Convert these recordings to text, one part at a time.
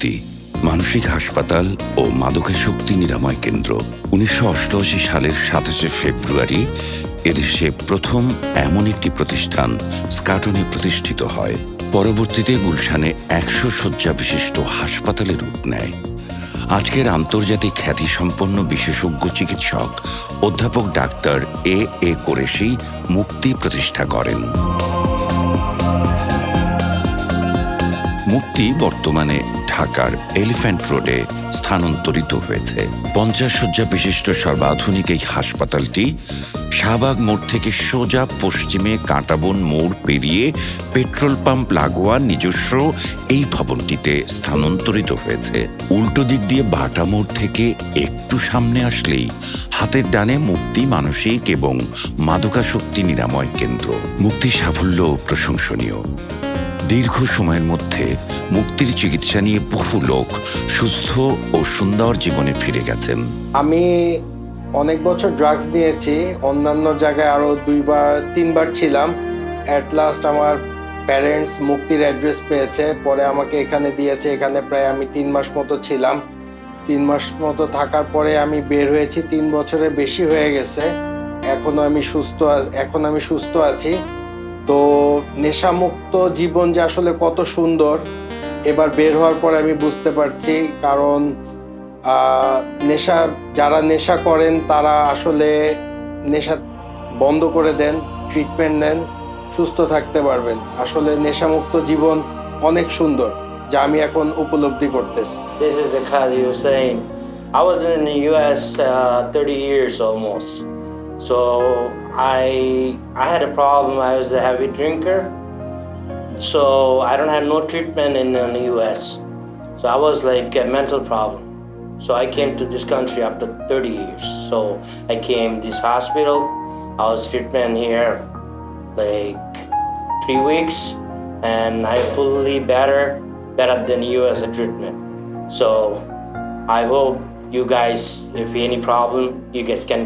মুক্তি মানসিক হাসপাতাল ও মাদকাসক্তি নিরাময় কেন্দ্র ১৯৮৮ সালের ২৭শে ফেব্রুয়ারি এদেশে প্রথম এমন একটি প্রতিষ্ঠান স্কাটনে প্রতিষ্ঠিত হয়। পরবর্তীতে গুলশানে ১০০ শয্যা বিশিষ্ট হাসপাতালে রূপ নেয়। আজকের আন্তর্জাতিক খ্যাতিসম্পন্ন বিশেষজ্ঞ চিকিৎসক অধ্যাপক ডাক্তার এ কোরেশি মুক্তি প্রতিষ্ঠা করেন। মুক্তি বর্তমানে ঢাকার এলিফ্যান্ট রোডে স্থানান্তরিত হয়েছে। ৫০ শয্যা বিশিষ্ট সর্বাধুনিক এই হাসপাতালটি শাহবাগ মোড় থেকে সোজা পশ্চিমে কাঁটাবন মোড় পেরিয়ে পেট্রোল পাম্প লাগোয়া নিজস্ব এই ভবনটিতে স্থানান্তরিত হয়েছে। উল্টো দিক দিয়ে বাটা মোড় থেকে একটু সামনে আসলেই হাতের ডানে মুক্তি মানসিক এবং মাদকাসক্তি নিরাময় কেন্দ্র। মুক্তির সাফল্য প্রশংসনীয়। দীর্ঘ সময়ের মধ্যে মুক্তির চিকিৎসা নিয়ে বহু লোক সুস্থ ও সুন্দর জীবনে ফিরে গেছেন। আমি অনেক বছর ড্রাগস নিয়েছি, অন্যান্য জায়গায় আরও 2-3বার ছিলাম। অ্যাট লাস্ট আমার প্যারেন্টস মুক্তির অ্যাড্রেস পেয়েছে, পরে আমাকে এখানে দিয়েছে। এখানে প্রায় আমি 3 মাস মতো ছিলাম। 3 মাস মতো থাকার পরে আমি বের হয়েছি। 3 বছরের বেশি হয়ে গেছে। এখন আমি সুস্থ আছি। তো নেশামুক্ত জীবন যে আসলে কত সুন্দর এবার বের হওয়ার পর আমি বুঝতে পারছি। কারণ যারা নেশা করেন তারা আসলে নেশা বন্ধ করে দেন, ট্রিটমেন্ট নেন, সুস্থ থাকতে পারবেন। আসলে নেশামুক্ত জীবন অনেক সুন্দর, যা আমি এখন উপলব্ধি করতেছি। This is the Khalid Hussein. I was in the US 30 years almost. So I had a problem. I was a heavy drinker. So I don't have no treatment in the US. So I was like a mental problem. So I came to this country after 30 years. So I came this hospital. I was treatment here like 3 weeks, and I fully better than US treatment. So I hope you guys, if any problem, you guys can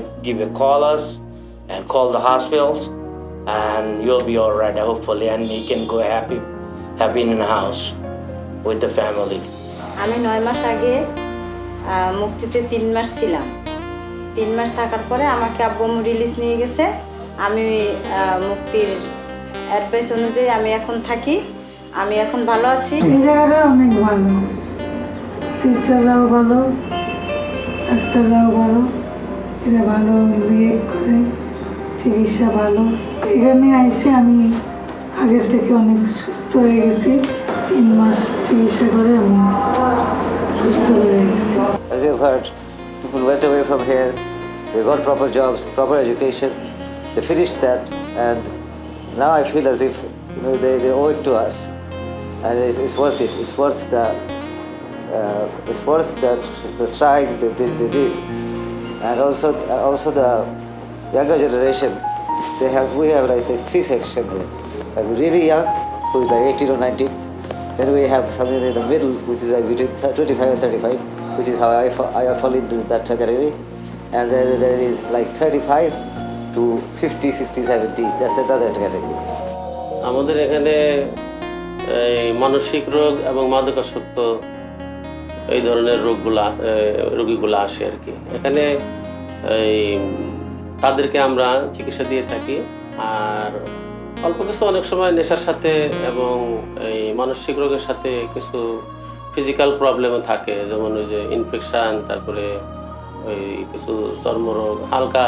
call us and call the hospitals, and you'll be all right, hopefully, and you can go happy in the house with the family. আমি 9 মাস আগে মুক্তিতে 3 মাস ছিলাম। 3 মাস থাকার পরে আমাকে আব্বু release নিয়ে গেছে। আমি মুক্তির অ্যাডভাইস অনুযায়ী আমি এখন থাকি। আমি এখন ভালো আছি। এই জায়গাটা অনেক ভালো, সিস্টাররাও ভালো, ডাক্তাররাও ভালো, এরা ভালো বিহেভ করে, চিকিৎসা ভালো। এখানে এসে আমি আগের থেকে অনেক সুস্থ হয়ে গেছি। 3 মাস চিকিৎসা করে আমি সুস্থ হয়ে গেছি। As you've heard, people went away from here, they got proper jobs, proper education, they finished that, and now I feel as if they owe it to us, and it's worth it. It's worth the trying they did, and also the younger generation. We have like the 3 sections here, like really young, who is like 18 or 19. Then we have something in the middle, which is like between 25 and 35, which is how I fall into that category. And then there is like 35 to 50, 60, 70. That's another category. আমাদের এখানে এই মানসিক রোগ এবং মাদকাসক্ত এই ধরনের রোগীগুলো আসে আর কি। এখানে এই তাদেরকে আমরা চিকিৎসা দিয়ে থাকি। আর অল্প কিছু অনেক সময় নেশার সাথে এবং এই মানসিক রোগের সাথে কিছু ফিজিক্যাল প্রবলেমও থাকে, যেমন ওই যে ইনফেকশান, তারপরে ওই কিছু চর্মরোগ, হালকা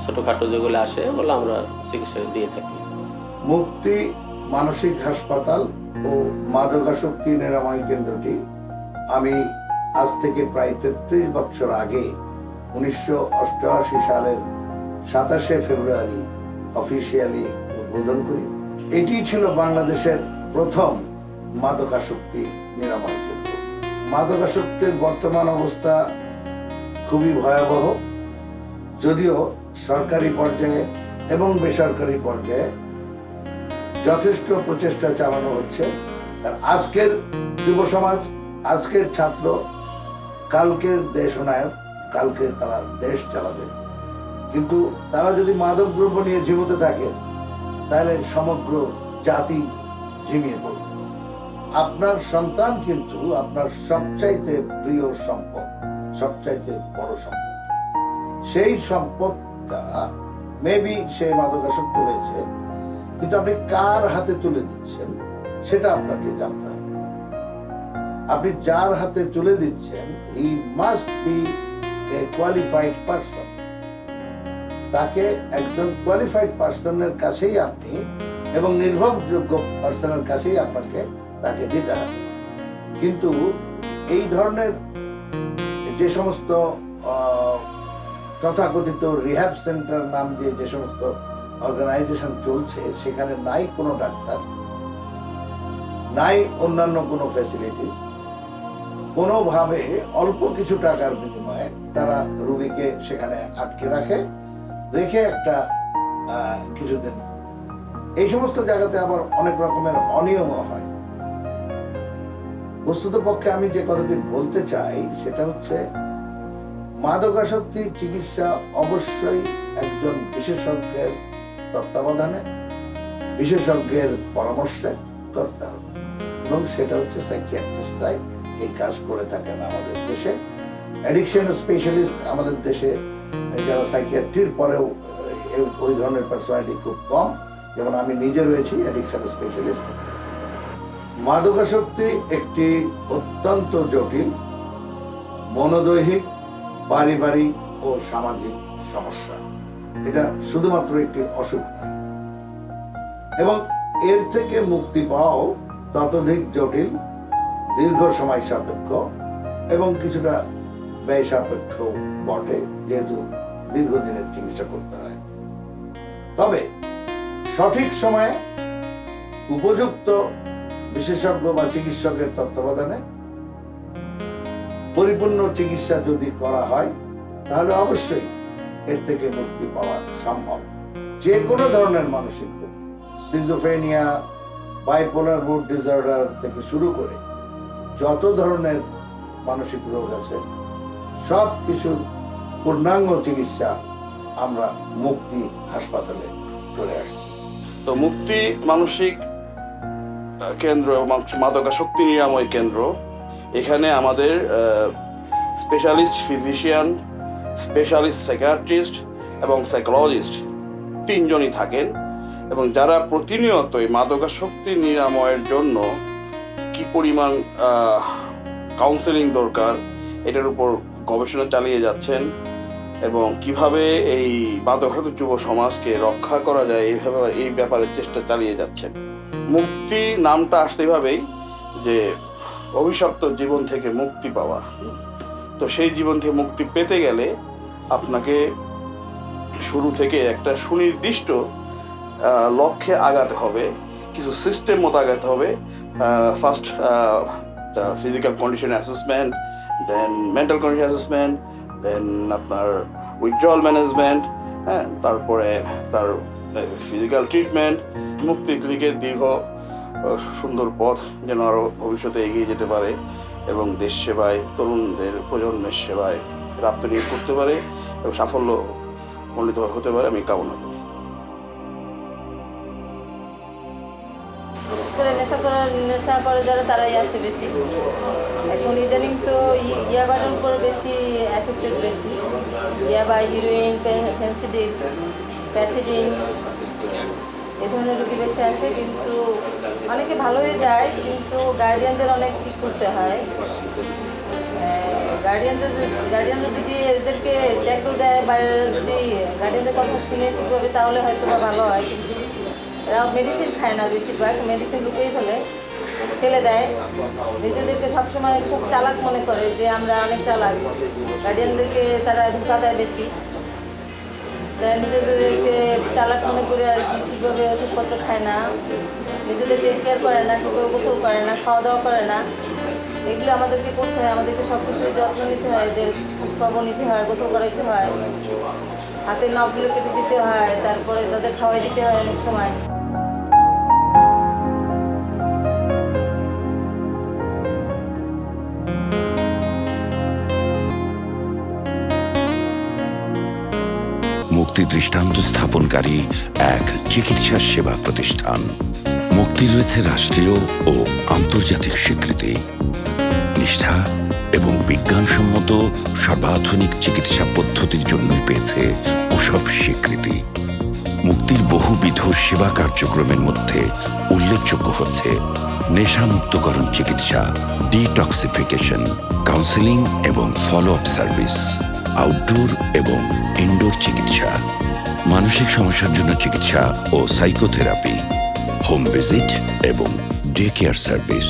ছোটোখাটো যেগুলো আসে ওগুলো আমরা চিকিৎসা দিয়ে থাকি। মুক্তি মানসিক হাসপাতাল ও মাদকাসক্তি নিরাময় কেন্দ্রটি আমি আজ থেকে প্রায় 33 বছর আগে 1988 সালের ২৭শে ফেব্রুয়ারি অফিসিয়ালি উদ্বোধন করি। এটি ছিল বাংলাদেশের প্রথম মাদকাসক্তি নিরাময় কেন্দ্র। মাদকাসক্তির বর্তমান অবস্থা খুবই ভয়াবহ, যদিও সরকারি পর্যায়ে এবং বেসরকারি পর্যায়ে যথেষ্ট প্রচেষ্টা চালানো হচ্ছে। আর আজকের যুব সমাজ, আজকের ছাত্র, কালকের দেশ নায়ক, কালকে তারা দেশ চালাবে। কিন্তু তারা যদি মাদক দ্রব্য নিয়ে ঝিমুতে থাকে তাহলে সমগ্র জাতি ঝিমিয়ে পড়বে। আপনার সন্তান কিন্তু আপনার সবচাইতে প্রিয় সম্পদ, সবচাইতে বড় সম্পদ। সেই সম্পদটা মেবি সে মাদকাসক্ত হয়েছে, কিন্তু আপনি কার হাতে তুলে দিচ্ছেন সেটা আপনাকে জানতে হবে। আপনি যার হাতে তুলে দিচ্ছেন, he must B A qualified person. তাকে একজন কোয়ালিফাইড পারসনের কাছেই আপনি এবং নির্ভরযোগ্য পারসনের কাছেই আপনাকে তাকে দিতে হবে। কিন্তু এই ধরনের যে সমস্ত তথাকথিত রিহ্যাব সেন্টার নাম দিয়ে যে সমস্ত অর্গানাইজেশন চলছে, সেখানে নাই কোনো ডাক্তার, নাই অন্যান্য কোনো ফ্যাসিলিটিস। কোনোভাবে অল্প কিছু টাকার বিনিময়ে তারা রোগীকে সেখানে আটকে রেখে একটা কিছুদিন। এই সমস্ত জায়গাতে আবার অনেক রকমের অনিয়মও হয়। বস্তুত পক্ষে আমি যে কথাটি বলতে চাই সেটা হচ্ছে, মাদকাসক্তির চিকিৎসা অবশ্যই একজন বিশেষজ্ঞের তত্ত্বাবধানে, বিশেষজ্ঞের পরামর্শে করতে হবে, এবং সেটা হচ্ছে সাইকিয়াট্রিস্টরাই এই কাজ করে থাকেন আমাদের দেশে। অ্যাডিকশন স্পেশালিস্ট আমাদের দেশে যারা সাইকিয়াট্রির পরেও ওই ধরনের পার্সোনালিটি খুব কম। যেমন আমি নিজে রয়েছি অ্যাডিকশন স্পেশালিস্ট। মাদকাসক্তি একটি অত্যন্ত জটিল মনোদৈহিক, পারিবারিক ও সামাজিক সমস্যা। এটা শুধুমাত্র একটি অসুখ নয়, এবং এর থেকে মুক্তি পাওয়াও ততোধিক জটিল, দীর্ঘ সময় সাপেক্ষ এবং কিছুটা ব্যয় সাপেক্ষ বটে, যেহেতু দীর্ঘদিনের চিকিৎসা করতে হয়। তবে সঠিক সময়ে উপযুক্ত বিশেষজ্ঞ বা চিকিৎসকের তত্ত্বাবধানে পরিপূর্ণ চিকিৎসা যদি করা হয়, তাহলে অবশ্যই এর থেকে মুক্তি পাওয়া সম্ভব। যে কোনো ধরনের মানসিক রোগ, সিজোফ্রেনিয়া, বাইপোলার মুড ডিসঅর্ডার থেকে শুরু করে যত ধরনের মানসিক রোগ আছে, সব কিছুর পূর্ণাঙ্গ চিকিৎসা আমরা মুক্তি হাসপাতালে করে আসছি। তো মুক্তি মানসিক কেন্দ্র এবং মাদকাসক্তি নিরাময় কেন্দ্র, এখানে আমাদের স্পেশালিস্ট ফিজিশিয়ান, স্পেশালিস্ট সাইকিয়াট্রিস্ট এবং সাইকোলজিস্ট তিনজনই থাকেন, এবং যারা প্রতিনিয়ত এই মাদকাসক্তি নিরাময়ের জন্য কি পরিমাণ কাউন্সেলিং দরকার এটার উপর গবেষণা চালিয়ে যাচ্ছেন, এবং কিভাবে এই মাদকাসক্ত যুব সমাজকে রক্ষা করা যায় এই ব্যাপারে চেষ্টা চালিয়ে যাচ্ছেন। মুক্তি নামটা আসতে এভাবেই যে অভিশপ্ত জীবন থেকে মুক্তি পাওয়া। তো সেই জীবন থেকে মুক্তি পেতে গেলে আপনাকে শুরু থেকে একটা সুনির্দিষ্ট লক্ষ্যে আগাতে হবে, কিছু সিস্টেম মতো আগাতে হবে। ফার্স্ট ফিজিক্যাল কন্ডিশন অ্যাসেসমেন্ট, দেন মেন্টাল কন্ডিশন অ্যাসেসমেন্ট, দেন আপনার উইথড্রয়াল ম্যানেজমেন্ট, হ্যাঁ, তারপরে তার ফিজিক্যাল ট্রিটমেন্ট। মুক্তি ক্লিনিকের দীর্ঘ সুন্দর পথ যেন আরও ভবিষ্যতে এগিয়ে যেতে পারে এবং দেশ সেবায়, তরুণদের প্রজন্মের সেবায় আত্মনিয়োগ করতে পারে এবং সাফল্য মণ্ডিত হতে পারে, আমি কামনা করি। বিশেষ করে নেশা করে যারা, তারাই আসে বেশি। এখন ইদানিং তো ইয়াবার উপর বেশি এফেক্টেড, বেশি ইয়াবা, হিরোইন, ফেন্সিডিল, প্যাথিডিন, এ ধরনের রোগী বেশি আসে। কিন্তু অনেকে ভালো হয়ে যায়, কিন্তু গার্ডিয়ানদের অনেক কি করতে হয়। গার্ডিয়ানরা যদি এদেরকে ট্যাকল দেয় বা যদি গার্ডিয়ানদের কথা শুনে ঠিকভাবে, তাহলে হয়তো বা ভালো হয়। কিন্তু এরা মেডিসিন খায় না, বেশিরভাগ মেডিসিন লুকিয়ে ফেলে দেয়। নিজেদেরকে সবসময় খুব চালাক মনে করে যে আমরা অনেক চালাক। গার্ডিয়ানদেরকে তারা ধোঁকা দেয় বেশি। তারা নিজেদেরকে চালাক মনে করে আর কি ঠিকভাবে ওষুধপত্র খায় না, নিজেদের টেক কেয়ার করে না, ঠিকভাবে গোসল করে না, খাওয়া দাওয়া করে না। এগুলো আমাদেরকে করতে হয়, আমাদেরকে সব কিছুই যত্ন নিতে হয়, এদের খোঁজখবর নিতে হয়, গোসল করাইতে হয়, হাতের নখগুলো কেটে দিতে হয়, তারপরে তাদের খাওয়াই দিতে হয় অনেক সময়। মুক্তি দৃষ্টান্ত স্থাপনকারী এক চিকিৎসা সেবা প্রতিষ্ঠান। মুক্তি রয়েছে রাষ্ট্রীয় ও আন্তর্জাতিক স্বীকৃতি, নিষ্ঠা এবং বিজ্ঞানসম্মত সর্বাধুনিক চিকিৎসা পদ্ধতির জন্যই পেয়েছে ওসব স্বীকৃতি। মুক্তির বহুবিধ সেবা কার্যক্রমের মধ্যে উল্লেখযোগ্য হচ্ছে নেশামুক্তকরণ চিকিৎসা, ডিটক্সিফিকেশন, কাউন্সেলিং এবং ফলো আপ সার্ভিস, আউটডোর এবং ইনডোর চিকিৎসা, মানসিক সমস্যার জন্য চিকিৎসা ও সাইকোথেরাপি, হোম ভিজিট এবং ডে কেয়ার সার্ভিস,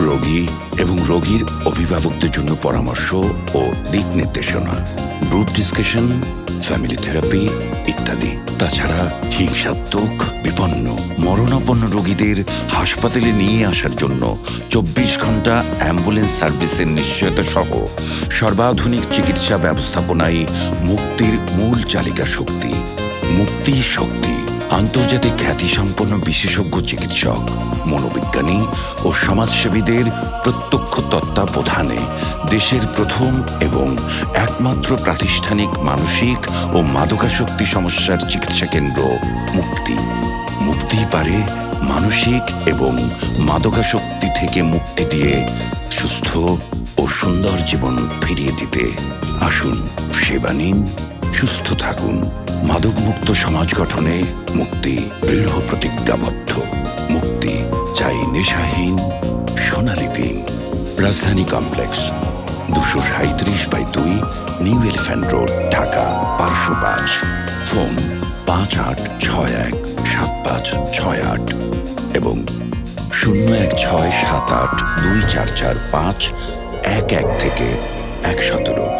রোগী এবং রোগীর অভিভাবকদের জন্য পরামর্শ ও দিক নির্দেশনা, গ্রুপ ডিসকাশন, ফ্যামিলি থেরাপি ইত্যাদি। তাছাড়া হিংসাত্মক, বিপন্ন, মরণাপন্ন রোগীদের হাসপাতালে নিয়ে আসার জন্য 24 ঘন্টা অ্যাম্বুলেন্স সার্ভিসের নিশ্চয়তা সহ সর্বাধুনিক চিকিৎসা ব্যবস্থাপনায় মুক্তির মূল চালিকা শক্তি। মুক্তি শক্তি আন্তর্জাতিক খ্যাতিসম্পন্ন বিশেষজ্ঞ চিকিৎসক, মনোবিজ্ঞানী ও সমাজসেবীদের প্রত্যক্ষ তত্ত্বাবধানে দেশের প্রথম এবং একমাত্র প্রাতিষ্ঠানিক মানসিক ও মাদকাসক্তি সমস্যার চিকিৎসা কেন্দ্র মুক্তি। মুক্তি পারে মানসিক এবং মাদকাসক্তি থেকে মুক্তি দিয়ে সুস্থ ও সুন্দর জীবন ফিরিয়ে দিতে। আসুন, সেবা নিন, সুস্থ থাকুন। মাদকমুক্ত সমাজ গঠনে মুক্তি দৃঢ় প্রতিজ্ঞাবদ্ধ। মুক্তি চাই নেশাহীন সোনালী দিন। রাজধানী complex, 237/2, new elephant road, Dhaka 505। Phone 58617568 এবং 01678244511 থেকে 117।